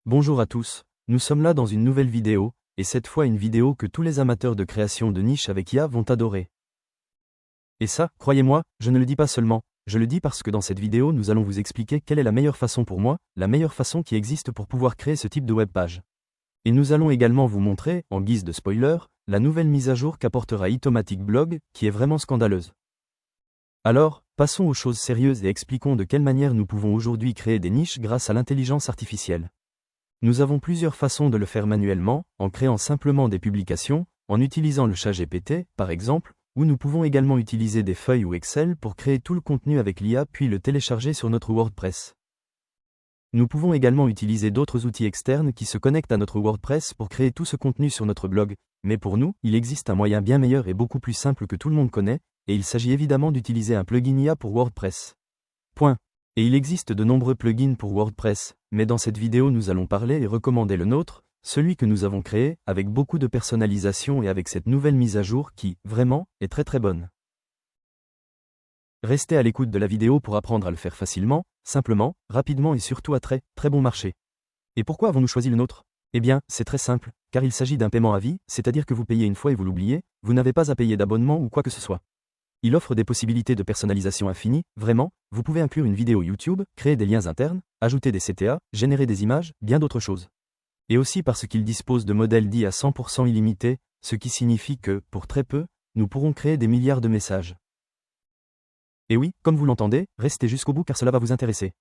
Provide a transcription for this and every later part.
Bonjour à tous, nous sommes là dans une nouvelle vidéo, et cette fois une vidéo que tous les amateurs de création de niche avec IA vont adorer. Et ça, croyez-moi, je ne le dis pas seulement, je le dis parce que dans cette vidéo nous allons vous expliquer quelle est la meilleure façon pour moi, la meilleure façon qui existe pour pouvoir créer ce type de web page. Et nous allons également vous montrer, en guise de spoiler, la nouvelle mise à jour qu'apportera Itomatic Blog, qui est vraiment scandaleuse. Alors, passons aux choses sérieuses et expliquons de quelle manière nous pouvons aujourd'hui créer des niches grâce à l'intelligence artificielle. Nous avons plusieurs façons de le faire manuellement, en créant simplement des publications, en utilisant le chat GPT, par exemple, ou nous pouvons également utiliser des feuilles ou Excel pour créer tout le contenu avec l'IA puis le télécharger sur notre WordPress. Nous pouvons également utiliser d'autres outils externes qui se connectent à notre WordPress pour créer tout ce contenu sur notre blog, mais pour nous, il existe un moyen bien meilleur et beaucoup plus simple que tout le monde connaît, et il s'agit évidemment d'utiliser un plugin IA pour WordPress. Point. Et il existe de nombreux plugins pour WordPress, mais dans cette vidéo nous allons parler et recommander le nôtre, celui que nous avons créé, avec beaucoup de personnalisation et avec cette nouvelle mise à jour qui, vraiment, est très bonne. Restez à l'écoute de la vidéo pour apprendre à le faire facilement, simplement, rapidement et surtout à très bon marché. Et pourquoi avons-nous choisi le nôtre? Eh bien, c'est très simple, car il s'agit d'un paiement à vie, c'est-à-dire que vous payez une fois et vous l'oubliez, vous n'avez pas à payer d'abonnement ou quoi que ce soit. Il offre des possibilités de personnalisation infinies, vraiment, vous pouvez inclure une vidéo YouTube, créer des liens internes, ajouter des CTA, générer des images, bien d'autres choses. Et aussi parce qu'il dispose de modèles dits à 100% illimités, ce qui signifie que, pour très peu, nous pourrons créer des milliards de messages. Et oui, comme vous l'entendez, restez jusqu'au bout car cela va vous intéresser.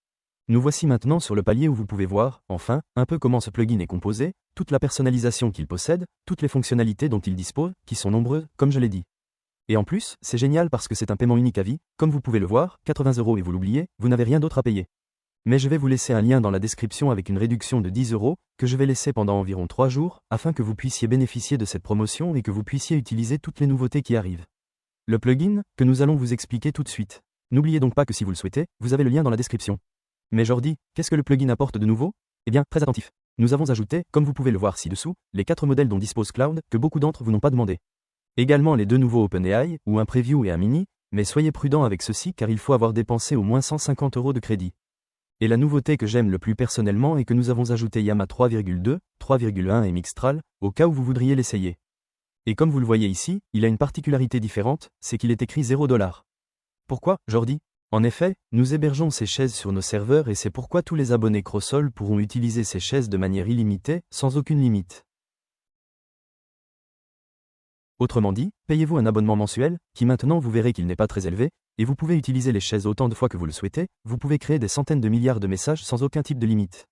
Nous voici maintenant sur le palier où vous pouvez voir, enfin, un peu comment ce plugin est composé, toute la personnalisation qu'il possède, toutes les fonctionnalités dont il dispose, qui sont nombreuses, comme je l'ai dit. Et en plus, c'est génial parce que c'est un paiement unique à vie, comme vous pouvez le voir, 80 € et vous l'oubliez, vous n'avez rien d'autre à payer. Mais je vais vous laisser un lien dans la description avec une réduction de 10 €, que je vais laisser pendant environ 3 jours, afin que vous puissiez bénéficier de cette promotion et que vous puissiez utiliser toutes les nouveautés qui arrivent. Le plugin, que nous allons vous expliquer tout de suite. N'oubliez donc pas que si vous le souhaitez, vous avez le lien dans la description. Mais Jordi, qu'est-ce que le plugin apporte de nouveau? Eh bien, très attentif. Nous avons ajouté, comme vous pouvez le voir ci-dessous, les 4 modèles dont dispose Cloud, que beaucoup d'entre vous n'ont pas demandé. Également les 2 nouveaux OpenAI, ou un Preview et un Mini, mais soyez prudents avec ceci car il faut avoir dépensé au moins 150 € de crédit. Et la nouveauté que j'aime le plus personnellement est que nous avons ajouté Yama 3.2, 3.1 et Mixtral, au cas où vous voudriez l'essayer. Et comme vous le voyez ici, il a une particularité différente, c'est qu'il est écrit 0 $. Pourquoi, Jordi? En effet, nous hébergeons ces chaises sur nos serveurs et c'est pourquoi tous les abonnés Crosol pourront utiliser ces chaises de manière illimitée, sans aucune limite. Autrement dit, payez-vous un abonnement mensuel, qui maintenant vous verrez qu'il n'est pas très élevé, et vous pouvez utiliser les chaises autant de fois que vous le souhaitez, vous pouvez créer des centaines de milliards de messages sans aucun type de limite.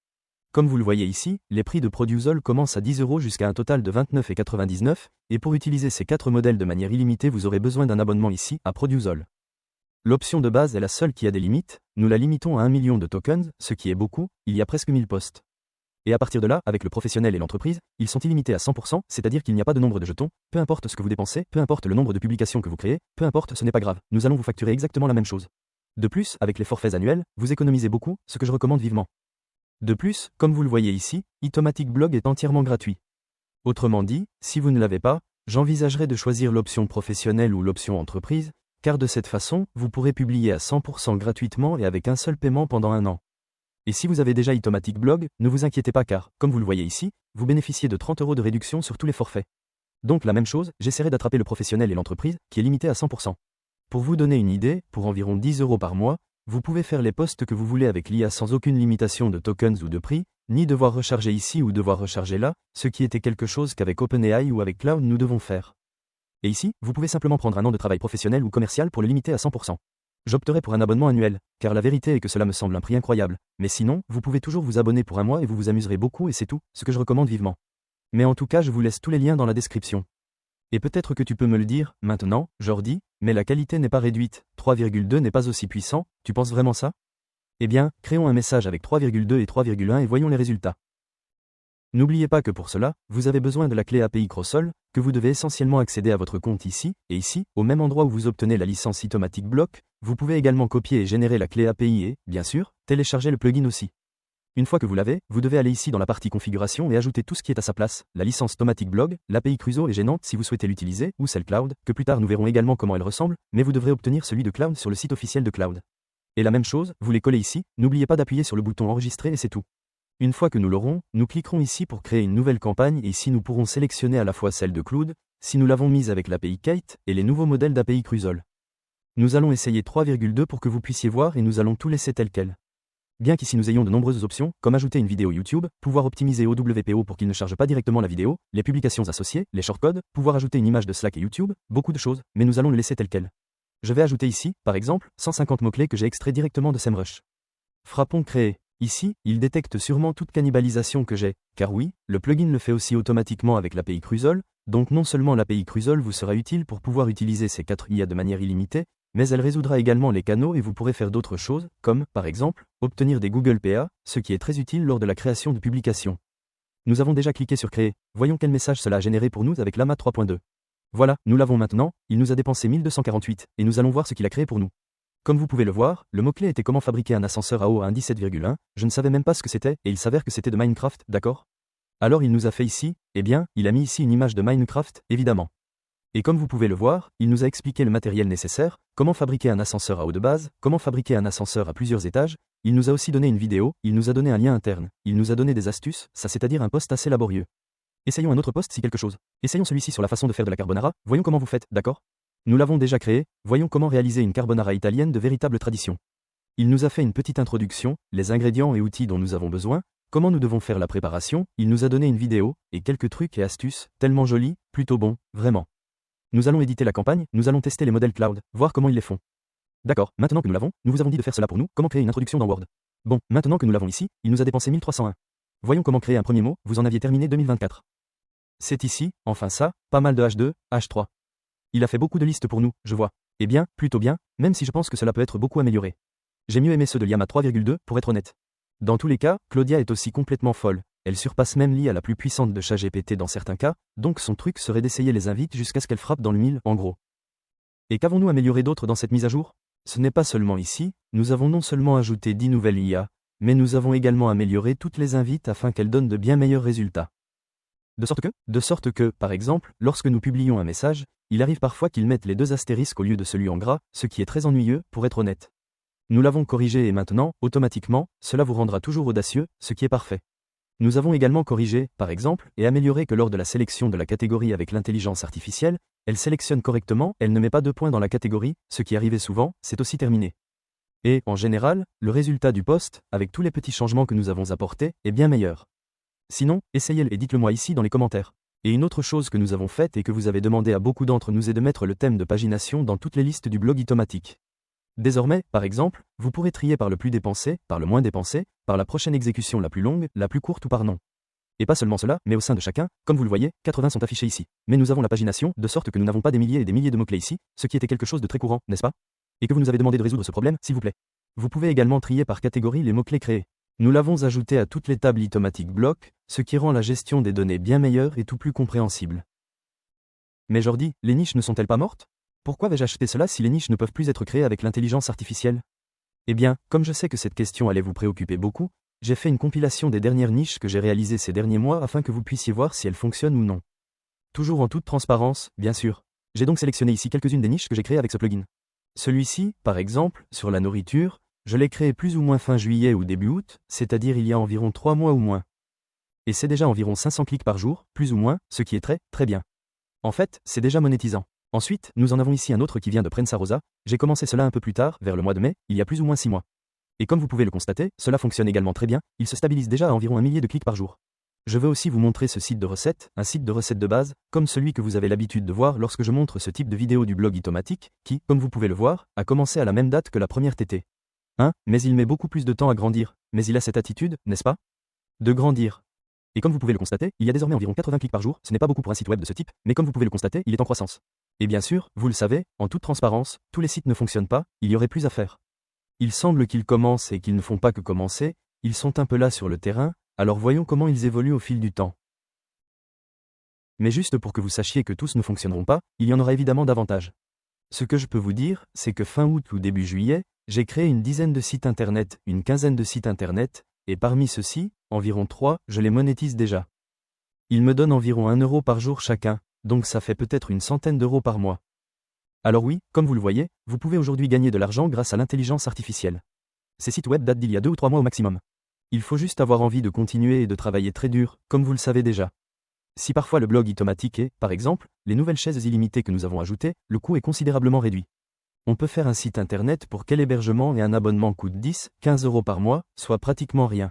Comme vous le voyez ici, les prix de Produsol commencent à 10 € jusqu'à un total de 29,99 €, et pour utiliser ces 4 modèles de manière illimitée vous aurez besoin d'un abonnement ici, à Produsol. L'option de base est la seule qui a des limites, nous la limitons à 1 million de tokens, ce qui est beaucoup, il y a presque 1000 postes. Et à partir de là, avec le professionnel et l'entreprise, ils sont illimités à 100%, c'est-à-dire qu'il n'y a pas de nombre de jetons, peu importe ce que vous dépensez, peu importe le nombre de publications que vous créez, peu importe, ce n'est pas grave, nous allons vous facturer exactement la même chose. De plus, avec les forfaits annuels, vous économisez beaucoup, ce que je recommande vivement. De plus, comme vous le voyez ici, Itomatic Blog est entièrement gratuit. Autrement dit, si vous ne l'avez pas, j'envisagerais de choisir l'option professionnelle ou l'option entreprise, car de cette façon, vous pourrez publier à 100% gratuitement et avec un seul paiement pendant 1 an. Et si vous avez déjà Itomatic Blog, ne vous inquiétez pas car, comme vous le voyez ici, vous bénéficiez de 30 € de réduction sur tous les forfaits. Donc la même chose, j'essaierai d'attraper le professionnel et l'entreprise, qui est limité à 100%. Pour vous donner une idée, pour environ 10 € par mois, vous pouvez faire les posts que vous voulez avec l'IA sans aucune limitation de tokens ou de prix, ni devoir recharger ici ou devoir recharger là, ce qui était quelque chose qu'avec OpenAI ou avec Cloud nous devons faire. Et ici, vous pouvez simplement prendre un an de travail professionnel ou commercial pour le limiter à 100%. J'opterai pour un abonnement annuel, car la vérité est que cela me semble un prix incroyable, mais sinon, vous pouvez toujours vous abonner pour 1 mois et vous vous amuserez beaucoup et c'est tout, ce que je recommande vivement. Mais en tout cas je vous laisse tous les liens dans la description. Et peut-être que tu peux me le dire, maintenant, Jordi, mais la qualité n'est pas réduite, 3.2 n'est pas aussi puissant, tu penses vraiment ça? Eh bien, créons un message avec 3.2 et 3.1 et voyons les résultats. N'oubliez pas que pour cela, vous avez besoin de la clé API Crosol, que vous devez essentiellement accéder à votre compte ici, et ici, au même endroit où vous obtenez la licence Itomatic Block, vous pouvez également copier et générer la clé API et, bien sûr, télécharger le plugin aussi. Une fois que vous l'avez, vous devez aller ici dans la partie configuration et ajouter tout ce qui est à sa place, la licence Tomatic Blog, l'API Crusoe est gênante si vous souhaitez l'utiliser, ou celle Cloud, que plus tard nous verrons également comment elle ressemble, mais vous devrez obtenir celui de Cloud sur le site officiel de Cloud. Et la même chose, vous les collez ici, n'oubliez pas d'appuyer sur le bouton enregistrer et c'est tout. Une fois que nous l'aurons, nous cliquerons ici pour créer une nouvelle campagne et ici nous pourrons sélectionner à la fois celle de Cloud, si nous l'avons mise avec l'API Kite, et les nouveaux modèles d'API Crusoe. Nous allons essayer 3,2 pour que vous puissiez voir et nous allons tout laisser tel quel. Bien qu'ici nous ayons de nombreuses options, comme ajouter une vidéo YouTube, pouvoir optimiser OWPO pour qu'il ne charge pas directement la vidéo, les publications associées, les shortcodes, pouvoir ajouter une image de Slack et YouTube, beaucoup de choses, mais nous allons le laisser tel quel. Je vais ajouter ici, par exemple, 150 mots-clés que j'ai extraits directement de SEMrush. Frappons Créer. Ici, il détecte sûrement toute cannibalisation que j'ai, car oui, le plugin le fait aussi automatiquement avec l'API Crusoe, donc non seulement l'API Crusoe vous sera utile pour pouvoir utiliser ces 4 IA de manière illimitée, mais elle résoudra également les canaux et vous pourrez faire d'autres choses, comme, par exemple, obtenir des Google PA, ce qui est très utile lors de la création de publications. Nous avons déjà cliqué sur Créer, voyons quel message cela a généré pour nous avec Llama 3.2. Voilà, nous l'avons maintenant, il nous a dépensé 1248, et nous allons voir ce qu'il a créé pour nous. Comme vous pouvez le voir, le mot-clé était comment fabriquer un ascenseur à eau à 17,1, je ne savais même pas ce que c'était, et il s'avère que c'était de Minecraft, d'accord? Alors il nous a fait ici, eh bien, il a mis ici une image de Minecraft, évidemment. Et comme vous pouvez le voir, il nous a expliqué le matériel nécessaire, comment fabriquer un ascenseur à eau de base, comment fabriquer un ascenseur à plusieurs étages, il nous a aussi donné une vidéo, il nous a donné un lien interne, il nous a donné des astuces, ça c'est-à-dire un post assez laborieux. Essayons un autre post si quelque chose. Essayons celui-ci sur la façon de faire de la carbonara, voyons comment vous faites, d'accord? Nous l'avons déjà créé, voyons comment réaliser une carbonara italienne de véritable tradition. Il nous a fait une petite introduction, les ingrédients et outils dont nous avons besoin, comment nous devons faire la préparation, il nous a donné une vidéo, et quelques trucs et astuces, tellement jolis, plutôt bons, vraiment. Nous allons éditer la campagne, nous allons tester les modèles cloud, voir comment ils les font. D'accord, maintenant que nous l'avons, nous vous avons dit de faire cela pour nous, comment créer une introduction dans Word. Bon, maintenant que nous l'avons ici, il nous a dépensé 1301. Voyons comment créer un premier mot, vous en aviez terminé 2024. C'est ici, enfin ça, pas mal de H2, H3. Il a fait beaucoup de listes pour nous, je vois. Eh bien, plutôt bien, même si je pense que cela peut être beaucoup amélioré. J'ai mieux aimé ceux de Llama 3,2, pour être honnête. Dans tous les cas, Claudia est aussi complètement folle. Elle surpasse même l'IA la plus puissante de ChatGPT dans certains cas, donc son truc serait d'essayer les invites jusqu'à ce qu'elle frappe dans le mille, en gros. Et qu'avons-nous amélioré d'autre dans cette mise à jour? Ce n'est pas seulement ici, nous avons non seulement ajouté 10 nouvelles IA, mais nous avons également amélioré toutes les invites afin qu'elles donnent de bien meilleurs résultats. De sorte que, par exemple, lorsque nous publions un message, il arrive parfois qu'ils mettent les 2 astérisques au lieu de celui en gras, ce qui est très ennuyeux, pour être honnête. Nous l'avons corrigé et maintenant, automatiquement, cela vous rendra toujours audacieux, ce qui est parfait. Nous avons également corrigé, par exemple, et amélioré que lors de la sélection de la catégorie avec l'intelligence artificielle, elle sélectionne correctement, elle ne met pas 2 points dans la catégorie, ce qui arrivait souvent, c'est aussi terminé. Et, en général, le résultat du post, avec tous les petits changements que nous avons apportés, est bien meilleur. Sinon, essayez-le et dites-le moi ici dans les commentaires. Et une autre chose que nous avons faite et que vous avez demandé à beaucoup d'entre nous est de mettre le thème de pagination dans toutes les listes du blog automatique. Désormais, par exemple, vous pourrez trier par le plus dépensé, par le moins dépensé, par la prochaine exécution la plus longue, la plus courte ou par nom. Et pas seulement cela, mais au sein de chacun, comme vous le voyez, 80 sont affichés ici. Mais nous avons la pagination, de sorte que nous n'avons pas des milliers et des milliers de mots-clés ici, ce qui était quelque chose de très courant, n'est-ce pas? Et que vous nous avez demandé de résoudre ce problème, s'il vous plaît. Vous pouvez également trier par catégorie les mots-clés créés. Nous l'avons ajouté à toutes les tables automatiques blocs, ce qui rend la gestion des données bien meilleure et tout plus compréhensible. Mais Jordi, les niches ne sont-elles pas mortes? Pourquoi vais-je acheter cela si les niches ne peuvent plus être créées avec l'intelligence artificielle? Eh bien, comme je sais que cette question allait vous préoccuper beaucoup, j'ai fait une compilation des dernières niches que j'ai réalisées ces derniers mois afin que vous puissiez voir si elles fonctionnent ou non. Toujours en toute transparence, bien sûr. J'ai donc sélectionné ici quelques-unes des niches que j'ai créées avec ce plugin. Celui-ci, par exemple, sur la nourriture, je l'ai créé plus ou moins fin juillet ou début août, c'est-à-dire il y a environ 3 mois ou moins. Et c'est déjà environ 500 clics par jour, plus ou moins, ce qui est très, très bien. En fait, c'est déjà monétisant. Ensuite, nous en avons ici un autre qui vient de Prensa Rosa, j'ai commencé cela un peu plus tard, vers le mois de mai, il y a plus ou moins 6 mois. Et comme vous pouvez le constater, cela fonctionne également très bien, il se stabilise déjà à environ 1 millier de clics par jour. Je veux aussi vous montrer ce site de recettes, un site de recettes de base, comme celui que vous avez l'habitude de voir lorsque je montre ce type de vidéo du blog automatique, qui, comme vous pouvez le voir, a commencé à la même date que la première TT. Mais il met beaucoup plus de temps à grandir, mais il a cette attitude, n'est-ce pas? De grandir. Et comme vous pouvez le constater, il y a désormais environ 80 clics par jour, ce n'est pas beaucoup pour un site web de ce type, mais comme vous pouvez le constater, il est en croissance. Et bien sûr, vous le savez, en toute transparence, tous les sites ne fonctionnent pas, il y aurait plus à faire. Il semble qu'ils commencent et qu'ils ne font pas que commencer, ils sont un peu là sur le terrain, alors voyons comment ils évoluent au fil du temps. Mais juste pour que vous sachiez que tous ne fonctionneront pas, il y en aura évidemment davantage. Ce que je peux vous dire, c'est que fin août ou début juillet, j'ai créé une dizaine de sites internet, une quinzaine de sites internet, et parmi ceux-ci, environ 3, je les monétise déjà. Ils me donnent environ 1 euro par jour chacun, donc ça fait peut-être une centaine d'euros par mois. Alors oui, comme vous le voyez, vous pouvez aujourd'hui gagner de l'argent grâce à l'intelligence artificielle. Ces sites web datent d'il y a 2 ou 3 mois au maximum. Il faut juste avoir envie de continuer et de travailler très dur, comme vous le savez déjà. Si parfois le blog automatique est, par exemple, les nouvelles chaises illimitées que nous avons ajoutées, le coût est considérablement réduit. On peut faire un site internet pour quel l'hébergement et un abonnement coûtent 10-15 € par mois, soit pratiquement rien.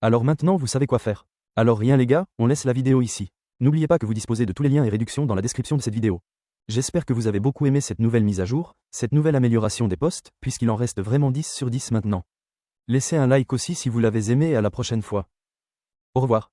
Alors maintenant vous savez quoi faire. Alors rien les gars, on laisse la vidéo ici. N'oubliez pas que vous disposez de tous les liens et réductions dans la description de cette vidéo. J'espère que vous avez beaucoup aimé cette nouvelle mise à jour, cette nouvelle amélioration des posts, puisqu'il en reste vraiment 10 sur 10 maintenant. Laissez un like aussi si vous l'avez aimé et à la prochaine fois. Au revoir.